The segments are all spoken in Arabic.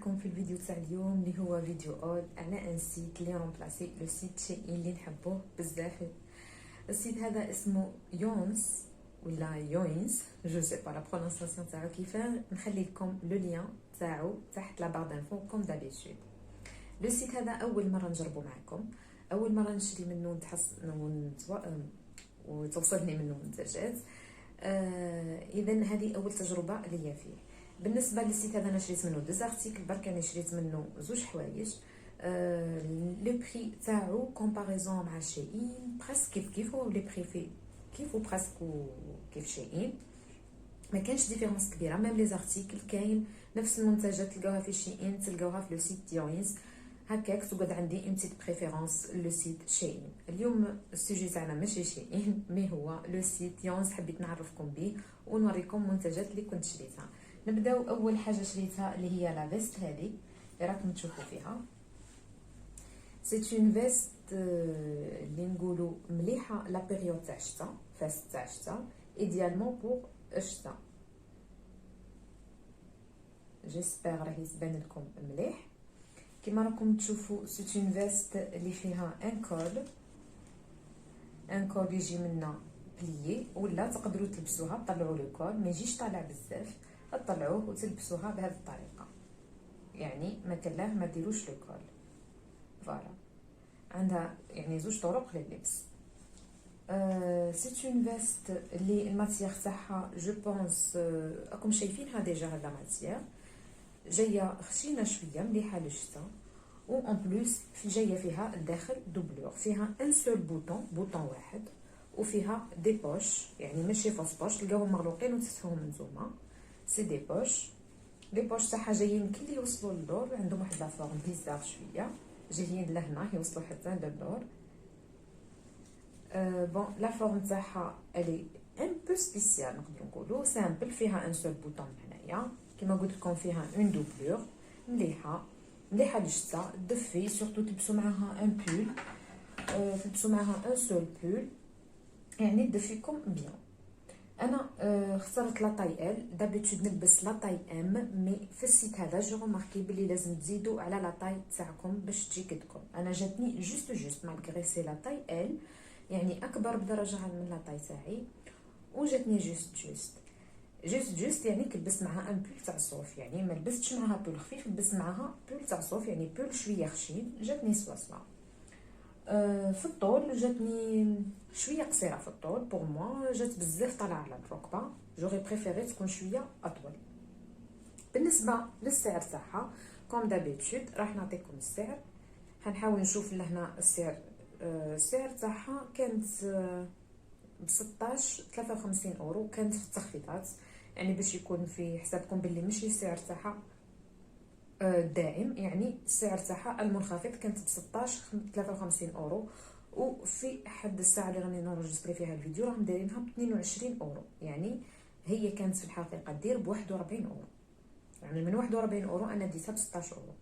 بكم في الفيديو تاع اليوم اللي هو فيديو اول على ان سيت اللي رومبلاسي لو سيت شيئين اللي نحبوه بزاف. السيت هذا اسمه يونس ولا يوينز، جو سي با لا برونونسياسيون تاعو كيفاه. نخلي لكم لو لين تاعو تحت لا بار دانفو كوم دابيتود. لو سيت هذا اول مره نجربه معكم، اول مره نشري منه وتوصلني منه منتجات. اذا هذه اول تجربه ليا فيه. بالنسبه للسيت هذا انا شريت منه دو ارتيكل برك، انا شريت منه زوج حوايج. لو بري تاعو كومباريزون مع شيئين بريسك كيف هو لي بري فيه كيف بريسك كيف شيئين، ما كانش ديفيرونس كبيره. ميم لي زارتيكل كاين نفس المنتجات تلقاوها في شيئين تلقاوها في لو سيت ديوينز. هكاك تقعد عندي اون بتيت بريفيرونس لو سيت شيئين. اليوم السوجي تاعنا ماشي شيئين مي هو لو سيت يونس، حبيت نعرفكم به ونوريكم المنتجات اللي كنت شريتها. نبداو اول حاجه شريتها اللي هي لا فيست هذه اللي راكم تشوفوا فيها. سي اون فيست اللي نقولوا مليحه لا بيريود تاع الشتاء، فاست تاع الشتاء ايديالمون بور الشتاء. جيسبر راهي تبان لكم مليح. كما راكم تشوفوا سي اون فيست اللي فيها ان كول يجي منا بليي، ولا تقدروا تلبسوها طلعوا لو كول ما يجيش طالع بزاف، تطلعوه وتلبسوها بهذه الطريقه، يعني ما كلاه ما ديروش لو كول. فوالا عندها يعني زوج طرق لللبس. سي اون فيست اللي الماتيير تاعها جو بونس راكم شايفينها ديجا. هذا ماتيير جايه خشينه شويه مليحه للشتا، و ان بلوس في جايه فيها الداخل دوبلور، فيها ان سول بوطون واحد، وفيها دي بوش يعني ماشي فاس بوش تلقاوهم مغلوقين وتفتحوهم نتوما. سي دي بوش، لي بوش تاعها جايين كي يوصلوا للدور، عندهم واحد لا فورم بيزار شويه، جايين لهنا يوصلوا حتى للدور. بون لا فورم تاعها الي ان بو سبيسيال نقدروا نقولوا سامبل، فيها ان سول بوطون هنايا كما قلت لكم، فيها اون دوبلور مليحه للشتا دفي، سورتو تلبسوا معاها ان بول، تلبسوا معاها ان سول بول يعني دفيكم بيان. انا اخترت لا طاي ال، دابيتود نلبس لا طاي ام، مي في السيت هذا جو ماركي بلي لازم تزيدوا على لا طاي تاعكم باش تجي كدكم. انا جاتني جوست مالغري سي لا طاي ال، يعني اكبر بدرجه من لا طاي تاعي، وجاتني جوست يعني كلبس معها ان بول تاع صوف، يعني ما لبستش معها بول خفيف، لبست معها بول تاع صوف يعني بول شويه خشين، جاتني سواسوا. في الطول جاتني شويه قصيره في الطول بور موا، جات بزاف طالعه على الركبه، جوغي بريفيري تكون شويه اطول. بالنسبه للسعر تاعها كوم دابيتود راح نعطيكم السعر، هنحاول نشوف لهنا السعر. السعر تاعها كانت ب 16 53 اورو، كانت في التخفيضات، يعني باش يكون في حسابكم باللي ماشي السعر تاعها دائم، يعني السعر تاعها المنخفض كانت ب 16 53 اورو، وفي حد الساعه اللي راني نورجستري فيها الفيديو راهم دايرينها ب 22 اورو، يعني هي كانت في الحقيقه دير ب 41 اورو، يعني من 41 اورو انا ديتها ب 16 اورو،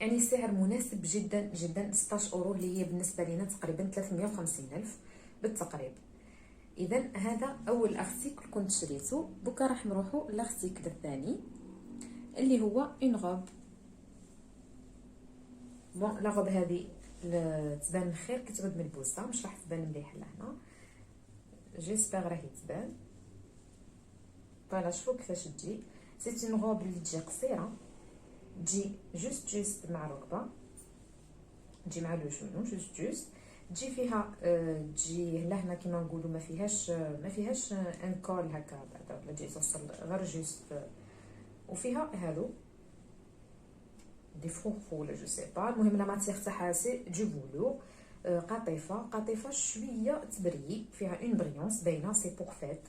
يعني سعر مناسب جدا جدا. 16 اورو اللي هي بالنسبه لنا تقريبا 350 الف بالتقريب. اذا هذا اول ارتيكل كنت شريته. بكره راح نروحوا لارتيكل الثاني اللي هو اون غوب. بون لا غوب هذه تبان خير كي تعود ملبوسه، مش راح تبان مليح لهنا، جيسبر راهي تبان. فوالا شوفوا كيفاش تجي. سي اون غوب اللي تجي قصيره، تجي جوست مع الركبه، تجي مع لو جونو جوست تجي فيها تجي لهنا كيما نقولوا ما فيهاش ان كول هكا بعدا، ولا تجي توصل غير جوست، وفيها هادو دي فروخو ولا جو سي با. المهم لا ماتيير تاعها سي دو فولور، قطيفه شويه تبري، فيها اون بريونس باينه، سي بور فيت،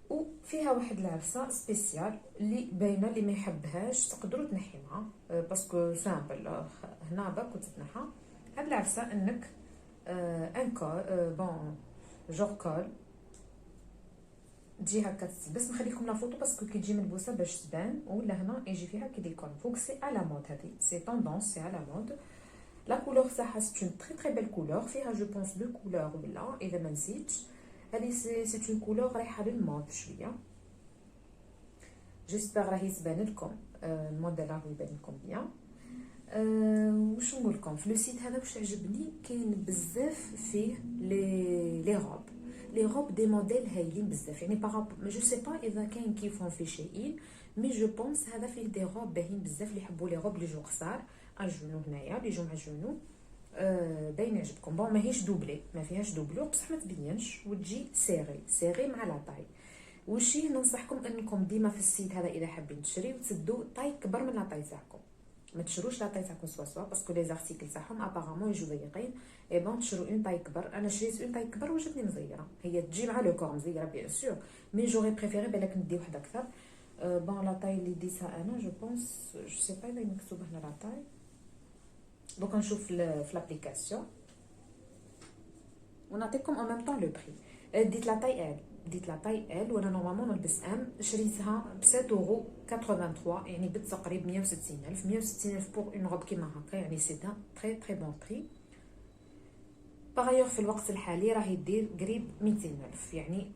وفيها واحد العفسه سبيسيال اللي باينه، اللي ما يحبهاش تقدروا تنحيوها باسكو سامبل هنا باك وتتنحى. هاد العفسه انك ان كول بون جور كول تجي هكا تلبس. نخليكم لا فوتو باسكو كي تجي ملبوسه باش تبان، ولا هنا يجي فيها كي دي كول فوق. سي على مود هذه، سي توندونس، سي على مود. لا كولور تاعها سي اون تري بيل كولور، فيها جو بونس دو كولور ولا اذا ما نسيتش. هذه سي اون كولور رايحه للمود شويه، جيسبر راهي تبان لكم. الموديل راهو يبان لكم بيان. واش نقول لكم في لو سيت هذا واش عجبني كاين بزاف فيه لي غوب دي موديل هايلين بزاف يعني جو سي با اذا كاين كيفهم في شيئين مي جو بونس هذا فيه دي غوب باهين بزاف اللي يحبوا لي غوب لي جو قصار الجونو هنايا لي جو مع الجونو باين يعجبكم. بون ماهيش دوبلي ما فيهاش دوبلور بصح ما تبينش وتجي سيغي مع لا طاي. وشي ننصحكم انكم ديما في السيت هذا اذا حابين تشريو تسدوا طاي كبر من لا طاي تاعكم، ما تشروش لا طاي تاعكم سوا باسكو لي زارتيكل تاعهم ابارامون يجوا ضيقين. اي بون تشرو اون طاي كبر. انا شريت اون طاي كبر وجاتني مزيره، هي تجي مع لو كور مزيره بيان سور مي جوري بريفيري بالك ندي وحده اكثر. بون لا طاي اللي ديتها انا جو بونس جو سي با اذا مكتوب هنا لا طاي. دوك نشوف في لابليكاسيون ونعطيكم ان ميم طون لو بري. ديت لا طاي ال وانا نورمالمون نلبس ام، شريتها ب 7.83 يعني بالتقريب 160,000 بور اون روب كيما هكا، يعني سي ان تري تري بون بري. باغيور في الوقت الحالي راهي دير قريب 200,000 يعني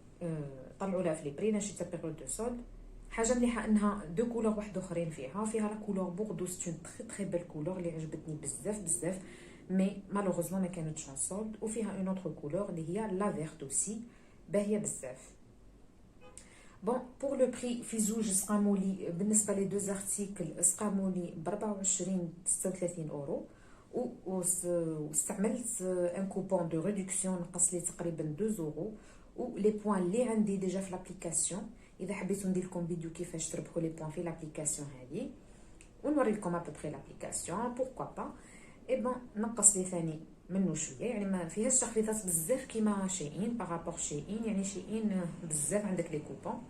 طلعوا لها في لي بري. انا شريتها بيريود دو سولد. حاجه مليحه انها دو كولور واحد اخرين فيها لا كولور بوردو سي اون تري تري بيل كولور اللي عجبتني بزاف مي مالوغوزمون ما كانتش ان سولد. وفيها اون اوتر كولور اللي هي لا فيرت اوسي باهيه بزاف. بون بور لو بري في زوج سقامولي بالنسبه لي دو زارتيكل سقامولي ب 24-36 اورو واستعملت ان كوبون دو ريدكسيون نقص لي تقريبا 2 اورو. و لي بوين اللي عندي ديجا في لابليكاسيون اذا حبيتو ندير لكم فيديو كيفاش تربحوا لي بوين في لابليكاسيون هذه ونوري لكم ابوبري لابليكاسيون بوركوا با. اي بون نقص لي ثاني منه شويه يعني ما فيهاش تخفيضات بزاف كيما شيئين بارابور شيئين، يعني شيئين بزاف عندك لي كوبون.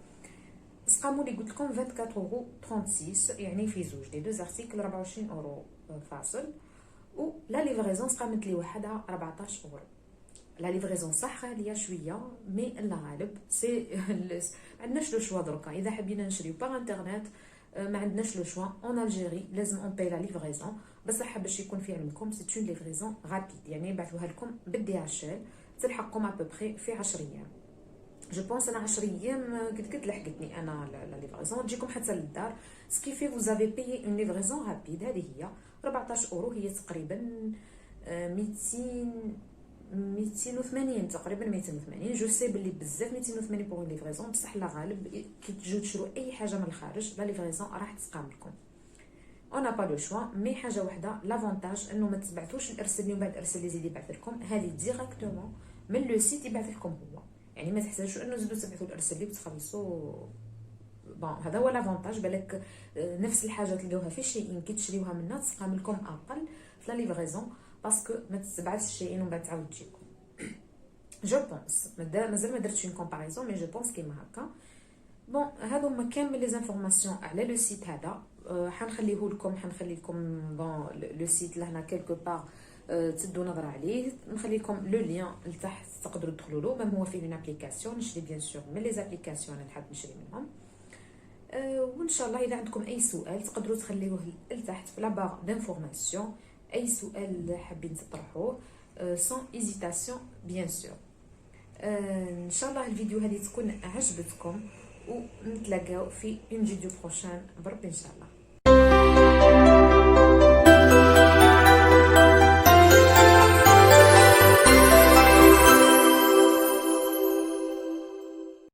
سقامو لي قلت لكم 24.36 يعني في زوج لي دو زارتيكل 24 اورو فاصل. و لا ليفريزون سقامت لي وحدها 14 اورو. لا ليفريزون صح غاليه شويه مي الغالب سي ما عندناش لو شوا دركا. اذا حبينا نشريو باغ انترنت ما عندناش لو شوا. اون الجيري لازم اون باي لا ليفريزون بصح باش يكون في علمكم سي اون ليفريزون رابيد يعني يبعثوها لكم بالدي اتش ال تلحقكم ابوبري في 10 ايام. جو بونس انا 10 ايام قد لحقتني انا لا ليفريزون تجيكم حتى للدار. سكيفي فوز افي بايي اون ليفريزون رابيد. هذه هي 14 اورو هي تقريبا 280 تقريبا 280. جو سي بلي بزاف 280 بور ليفريزون بصح لا غالب كي تجيو تشرو اي حاجه من الخارج لا ليفريزون راح تسقام لكم. انا با لو شوا مي حاجه وحده لافونتاج انه ما تبعثوش الارسل من بعد ارسل لي زيد يبعث لكم هذه ديريكتومون من لو سيت يبعث لكم هو، يعني ما تحتاجوا انه زيدوا تبعثوا الارسل لي وتخلصوا. بون هذا هو لافونتاج. بالك نفس الحاجه تلقاوها في شيئين كي تشريوها منا تسقام لكم اقل في لا ليفريزون باسكو ما تتبعثش الشيئين ومن بعد تعاود تجيكم. جو بونس مازال ما درتش اون كومباريزون مي جو بونس كيما هكا. بون هادو هما كامل لي زانفورماسيون على لو سيت هذا. حنخلي لكم بون لو سيت لهنا كيلكو بار تدوا نظره عليه. نخلي لكم لو لين لتحت تقدروا تدخلوا له. ميم هو فيه اون ابليكاسيون نشري بيان سور من لي زابليكاسيون انا نحب نشري منهم. وان شاء الله اذا عندكم اي سؤال تقدروا تخليوه لتحت في لا بار دانفورماسيون. اي سؤال حابين تطرحوه سون ايزيتاسيون بيان سور. ان شاء الله الفيديو هذه تكون عجبتكم ونتلاقاو في اون فيديو بروشان برب ان شاء الله.